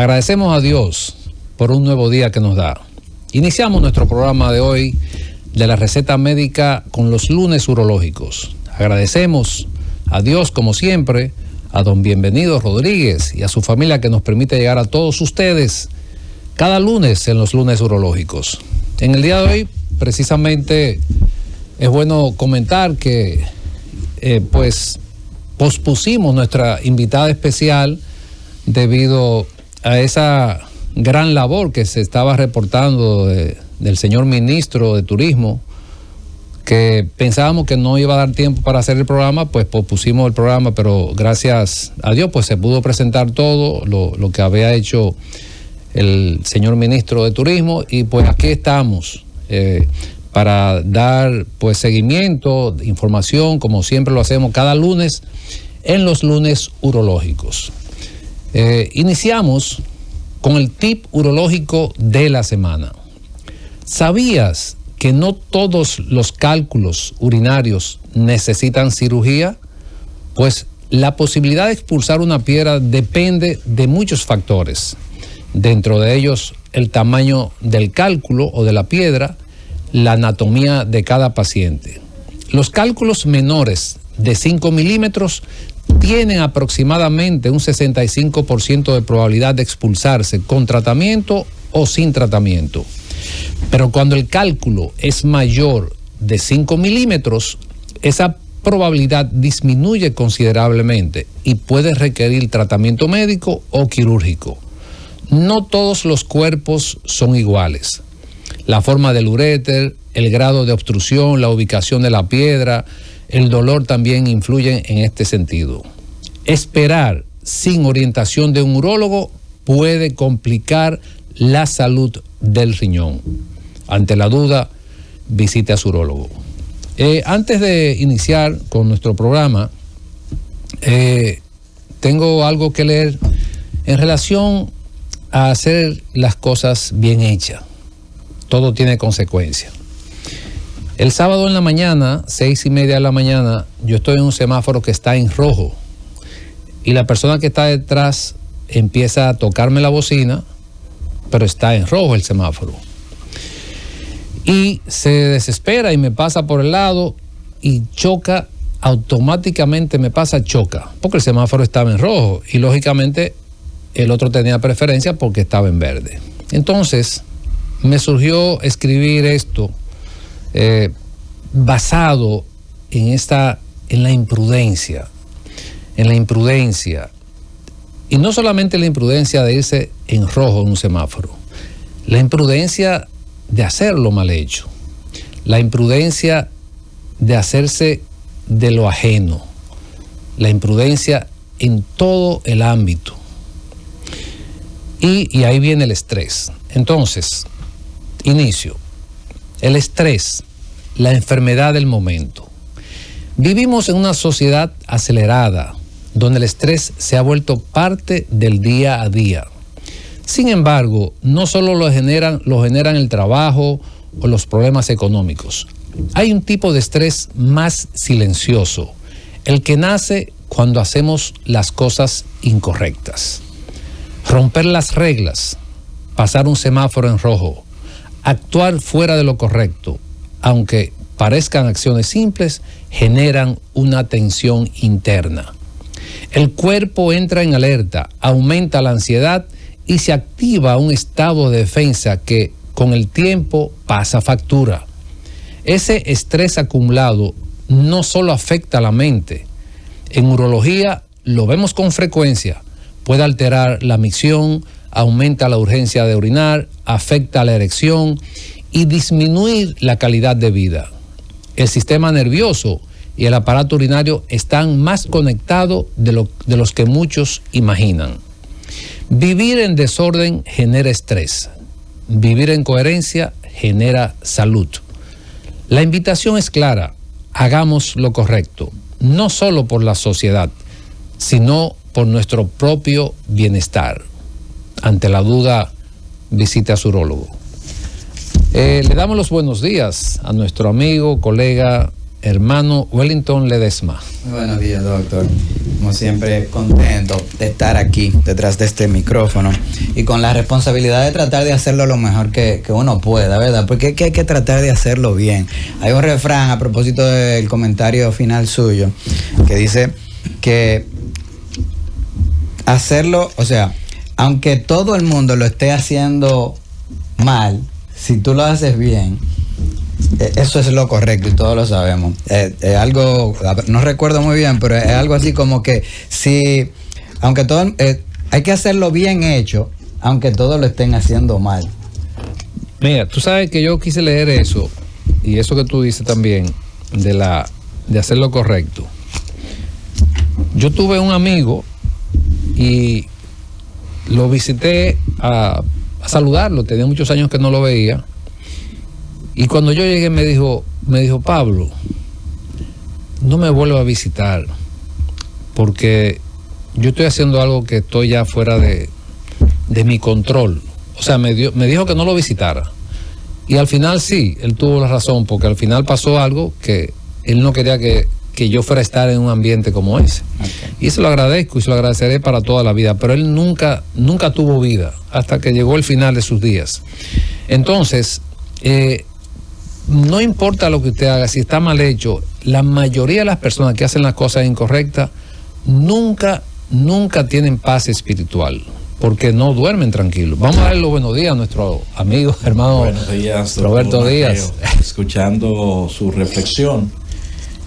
Agradecemos a Dios por un nuevo día que nos da. Iniciamos nuestro programa de hoy de la receta médica con los lunes urológicos. Agradecemos a Dios, como siempre, a don Bienvenido Rodríguez y a su familia que nos permite llegar a todos ustedes cada lunes en los lunes urológicos. En el día de hoy, precisamente, es bueno comentar que pospusimos nuestra invitada especial debido a esa gran labor que se estaba reportando del señor ministro de Turismo, que pensábamos que no iba a dar tiempo para hacer el programa, pues pospusimos el programa, pero gracias a Dios pues se pudo presentar todo lo que había hecho el señor ministro de Turismo, y pues aquí estamos para dar pues seguimiento, información, como siempre lo hacemos cada lunes en los lunes urológicos. Iniciamos con el tip urológico de la semana. ¿Sabías que no todos los cálculos urinarios necesitan cirugía? Pues la posibilidad de expulsar una piedra depende de muchos factores. Dentro de ellos, el tamaño del cálculo o de la piedra, la anatomía de cada paciente. Los cálculos menores de 5 milímetros tienen aproximadamente un 65% de probabilidad de expulsarse con tratamiento o sin tratamiento. Pero cuando el cálculo es mayor de 5 milímetros, esa probabilidad disminuye considerablemente y puede requerir tratamiento médico o quirúrgico. No todos los cuerpos son iguales. La forma del uréter, el grado de obstrucción, la ubicación de la piedra, el dolor también influyen en este sentido. Esperar sin orientación de un urólogo puede complicar la salud del riñón. Ante la duda, visite a su urólogo. Antes de iniciar con nuestro programa, tengo algo que leer en relación a hacer las cosas bien hechas. Todo tiene consecuencia. El sábado en la mañana, 6:30 de la mañana, yo estoy en un semáforo que está en rojo y la persona que está detrás empieza a tocarme la bocina, pero está en rojo el semáforo. Y se desespera y me pasa por el lado y choca, automáticamente choca, porque el semáforo estaba en rojo y lógicamente el otro tenía preferencia porque estaba en verde. Entonces me surgió escribir esto basado en la imprudencia, y no solamente la imprudencia de irse en rojo en un semáforo, la imprudencia de hacerlo mal hecho, la imprudencia de hacerse de lo ajeno, la imprudencia en todo el ámbito. Y ahí viene el estrés. Entonces, inicio. El estrés, la enfermedad del momento. Vivimos en una sociedad acelerada, donde el estrés se ha vuelto parte del día a día. Sin embargo, no solo lo generan el trabajo o los problemas económicos. Hay un tipo de estrés más silencioso, el que nace cuando hacemos las cosas incorrectas. Romper las reglas, pasar un semáforo en rojo, actuar fuera de lo correcto, aunque parezcan acciones simples, generan una tensión interna. El cuerpo entra en alerta, aumenta la ansiedad y se activa un estado de defensa que con el tiempo pasa factura. Ese estrés acumulado no solo afecta a la mente. En urología lo vemos con frecuencia. Puede alterar la micción, aumenta la urgencia de orinar, afecta la erección y disminuir la calidad de vida. El sistema nervioso y el aparato urinario están más conectados de los que muchos imaginan. Vivir en desorden genera estrés. Vivir en coherencia genera salud. La invitación es clara: hagamos lo correcto, no solo por la sociedad, sino por nuestro propio bienestar. Ante la duda, visite a su urólogo. Le damos los buenos días a nuestro amigo, colega hermano Wellington Ledesma. Muy buenos días, doctor. Como siempre, contento de estar aquí detrás de este micrófono y con la responsabilidad de tratar de hacerlo lo mejor que uno pueda, ¿verdad? Porque hay que tratar de hacerlo bien. Hay un refrán a propósito del comentario final suyo que dice que hacerlo, o sea, aunque todo el mundo lo esté haciendo mal, si tú lo haces bien, eso es lo correcto y todos lo sabemos. Algo, no recuerdo muy bien, pero es algo así como que si, aunque todo, hay que hacerlo bien hecho, aunque todos lo estén haciendo mal. Mira, tú sabes que yo quise leer eso, y eso que tú dices también, de hacerlo correcto. Yo tuve un amigo y lo visité a saludarlo, tenía muchos años que no lo veía. Y cuando yo llegué me dijo, Pablo, no me vuelva a visitar, porque yo estoy haciendo algo que estoy ya fuera de mi control. O sea, me dijo que no lo visitara. Y al final sí, él tuvo la razón, porque al final pasó algo que él no quería que yo fuera a estar en un ambiente como ese. Okay. Y se lo agradezco y se lo agradeceré para toda la vida, pero él nunca tuvo vida hasta que llegó el final de sus días. Entonces, no importa lo que usted haga, si está mal hecho, la mayoría de las personas que hacen las cosas incorrectas nunca tienen paz espiritual, porque no duermen tranquilos. Vamos a darle los buenos días a nuestro amigo, hermano buenos días, Roberto Díaz. Escuchando su reflexión,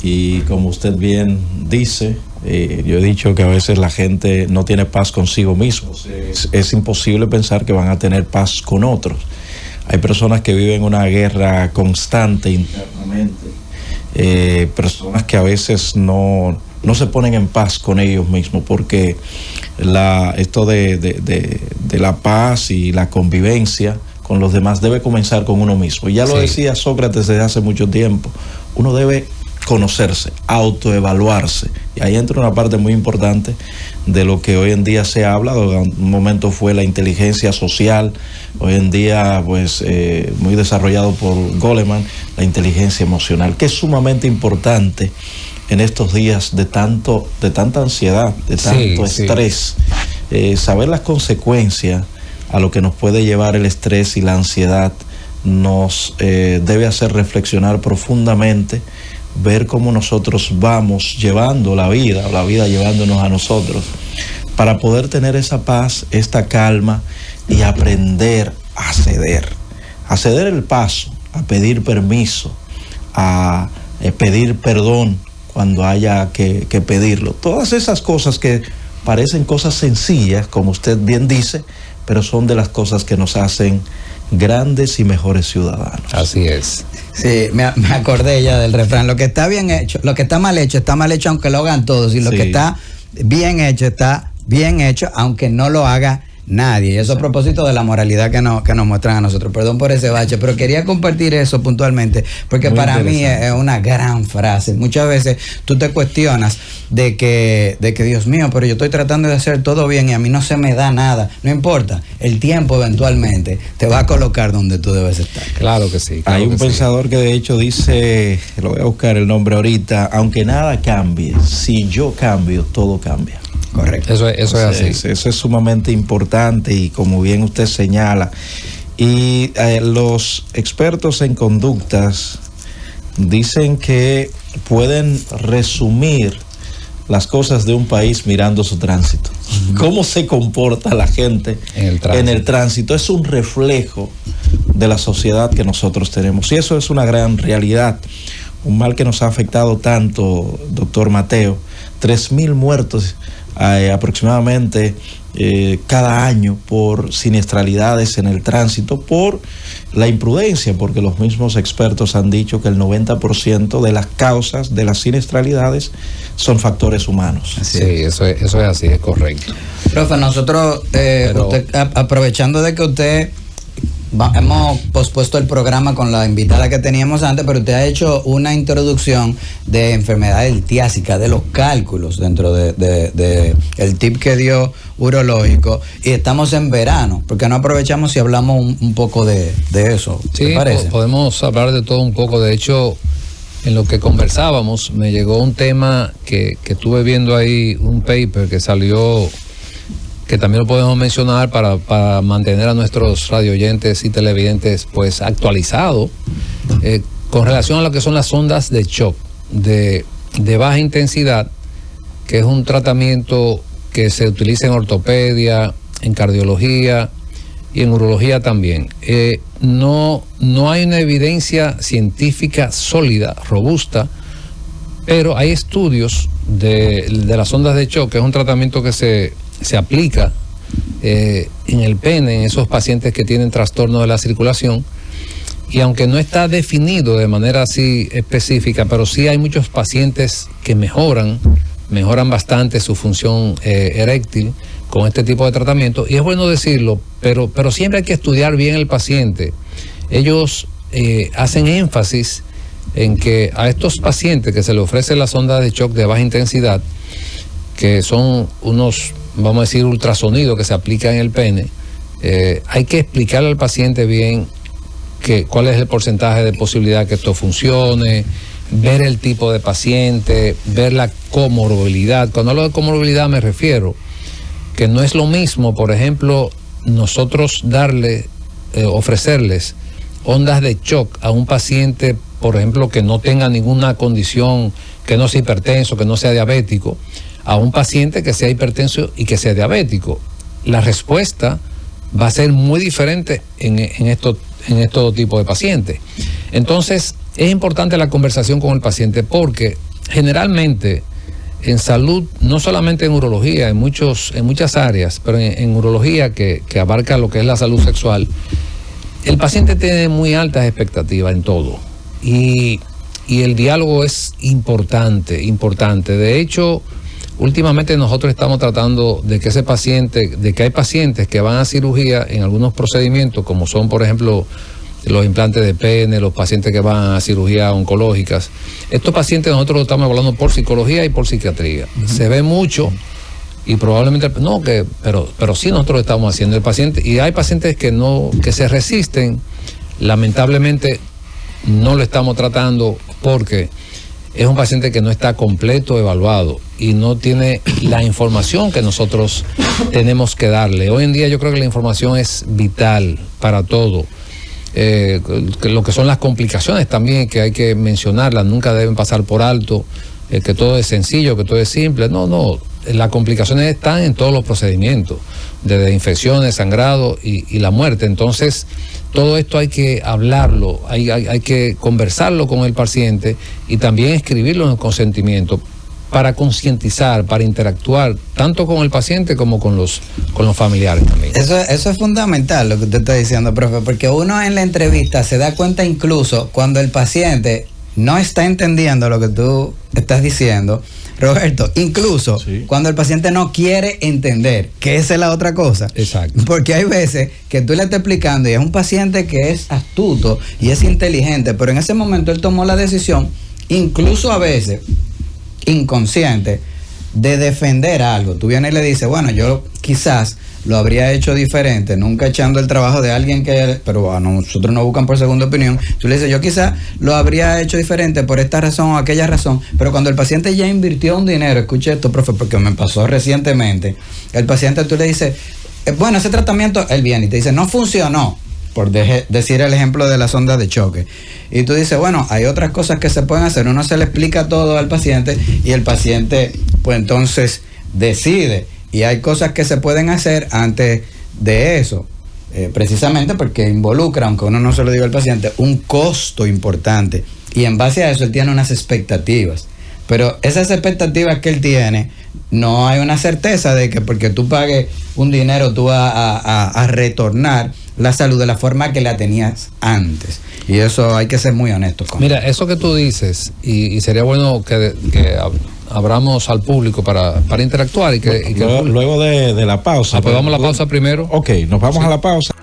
y como usted bien dice, yo he dicho que a veces la gente no tiene paz consigo mismo. Es imposible pensar que van a tener paz con otros. Hay personas que viven una guerra constante internamente, personas que a veces no se ponen en paz con ellos mismos, porque esto de la paz y la convivencia con los demás debe comenzar con uno mismo. Ya lo decía Sócrates desde hace mucho tiempo, uno debe conocerse, autoevaluarse, y ahí entra una parte muy importante de lo que hoy en día se habla. Un momento fue la inteligencia social, hoy en día pues muy desarrollado por Goleman, la inteligencia emocional, que es sumamente importante en estos días de tanta ansiedad, de tanto estrés. Saber las consecuencias a lo que nos puede llevar el estrés y la ansiedad nos debe hacer reflexionar profundamente, ver cómo nosotros vamos llevando la vida llevándonos a nosotros, para poder tener esa paz, esta calma, y aprender a ceder el paso, a pedir permiso, a pedir perdón cuando haya que pedirlo. Todas esas cosas que parecen cosas sencillas, como usted bien dice, pero son de las cosas que nos hacen grandes y mejores ciudadanos. Así es. Sí, me acordé ya del refrán: lo que está bien hecho, lo que está mal hecho aunque lo hagan todos, y lo que está bien hecho aunque no lo haga nadie. Y eso a propósito de la moralidad que nos muestran a nosotros. Perdón por ese bache, pero quería compartir eso puntualmente, porque para mí es una gran frase. Muchas veces tú te cuestionas de que Dios mío, pero yo estoy tratando de hacer todo bien y a mí no se me da nada. No importa, el tiempo eventualmente te va a colocar donde tú debes estar. Claro que sí. Hay un pensador que de hecho dice, lo voy a buscar el nombre ahorita: aunque nada cambie, si yo cambio, todo cambia. Correcto. Eso es así. Eso es sumamente importante, y como bien usted señala, y los expertos en conductas dicen que pueden resumir las cosas de un país mirando su tránsito. Cómo se comporta la gente en el tránsito es un reflejo de la sociedad que nosotros tenemos, y eso es una gran realidad. Un mal que nos ha afectado tanto, doctor Mateo: 3,000 muertos aproximadamente cada año por siniestralidades en el tránsito, por la imprudencia, porque los mismos expertos han dicho que el 90% de las causas de las siniestralidades son factores humanos. Sí, eso es así, es correcto. Profe, nosotros, aprovechando de que usted hemos pospuesto el programa con la invitada que teníamos antes, pero usted ha hecho una introducción de enfermedades litiásicas, de los cálculos dentro de el tip que dio urológico, y estamos en verano, porque no aprovechamos y hablamos un poco de eso. Sí, ¿te parece? Podemos hablar de todo un poco. De hecho, en lo que conversábamos, me llegó un tema que estuve viendo ahí, un paper que salió, que también lo podemos mencionar para mantener a nuestros radioyentes y televidentes pues actualizados, con relación a lo que son las ondas de shock de baja intensidad, que es un tratamiento que se utiliza en ortopedia, en cardiología y en urología también. No hay una evidencia científica sólida, robusta, pero hay estudios de las ondas de shock, que es un tratamiento que se aplica en el pene, en esos pacientes que tienen trastorno de la circulación, y aunque no está definido de manera así específica, pero sí hay muchos pacientes que mejoran bastante su función eréctil con este tipo de tratamiento, y es bueno decirlo, pero siempre hay que estudiar bien el paciente. Ellos hacen énfasis en que a estos pacientes que se les ofrece las ondas de shock de baja intensidad, que son unos, vamos a decir, ultrasonidos que se aplican en el pene, hay que explicarle al paciente bien cuál es el porcentaje de posibilidad que esto funcione, ver el tipo de paciente, ver la comorbilidad. Cuando hablo de comorbilidad me refiero que no es lo mismo, por ejemplo, nosotros ofrecerles ondas de shock a un paciente, por ejemplo, que no tenga ninguna condición, que no sea hipertenso, que no sea diabético, a un paciente que sea hipertenso y que sea diabético. La respuesta va a ser muy diferente en estos tipos de pacientes. Entonces, es importante la conversación con el paciente, porque generalmente en salud, no solamente en urología, en muchas áreas, pero en urología que abarca lo que es la salud sexual, el paciente tiene muy altas expectativas en todo. Y el diálogo es importante. De hecho, últimamente nosotros estamos tratando de que hay pacientes que van a cirugía en algunos procedimientos, como son, por ejemplo, los implantes de pene, los pacientes que van a cirugías oncológicas. Estos pacientes nosotros lo estamos hablando por psicología y por psiquiatría. Se ve mucho y probablemente pero sí nosotros lo estamos haciendo. El paciente, y hay pacientes que se resisten, lamentablemente no lo estamos tratando porque es un paciente que no está completo evaluado y no tiene la información que nosotros tenemos que darle. Hoy en día yo creo que la información es vital para todo. Lo que son las complicaciones también, que hay que mencionarlas, nunca deben pasar por alto, que todo es sencillo, que todo es simple. No, las complicaciones están en todos los procedimientos, desde infecciones, sangrado y la muerte. Entonces, todo esto hay que hablarlo, hay que conversarlo con el paciente y también escribirlo en el consentimiento, para concientizar, para interactuar tanto con el paciente como con los familiares también. Eso es fundamental lo que usted está diciendo, profe, porque uno en la entrevista se da cuenta incluso cuando el paciente no está entendiendo lo que tú estás diciendo, Roberto, incluso cuando el paciente no quiere entender, que esa es la otra cosa. Exacto. Porque hay veces que tú le estás explicando y es un paciente que es astuto y es inteligente, pero en ese momento él tomó la decisión, incluso a veces inconsciente, de defender algo. Tú vienes y le dices, bueno, yo quizás lo habría hecho diferente, nunca echando el trabajo de alguien pero a nosotros nos buscan por segunda opinión. Tú le dices, yo quizás lo habría hecho diferente por esta razón o aquella razón, pero cuando el paciente ya invirtió un dinero, escuche esto, profe, porque me pasó recientemente, el paciente, tú le dices, bueno, ese tratamiento, él viene y te dice, no funcionó, por decir el ejemplo de las ondas de choque. Y tú dices, bueno, hay otras cosas que se pueden hacer. Uno se le explica todo al paciente y el paciente, pues entonces decide. Y hay cosas que se pueden hacer antes de eso, precisamente porque involucra, aunque uno no se lo diga al paciente, un costo importante. Y en base a eso él tiene unas expectativas. Pero esas expectativas que él tiene, no hay una certeza de que porque tú pagues un dinero tú vas a retornar la salud de la forma que la tenías antes. Y eso hay que ser muy honestos con. Mira, eso que tú dices, y sería bueno que abramos al público para interactuar y que luego de la pausa. Pues vamos a la pausa primero. Ok, nos vamos a la pausa.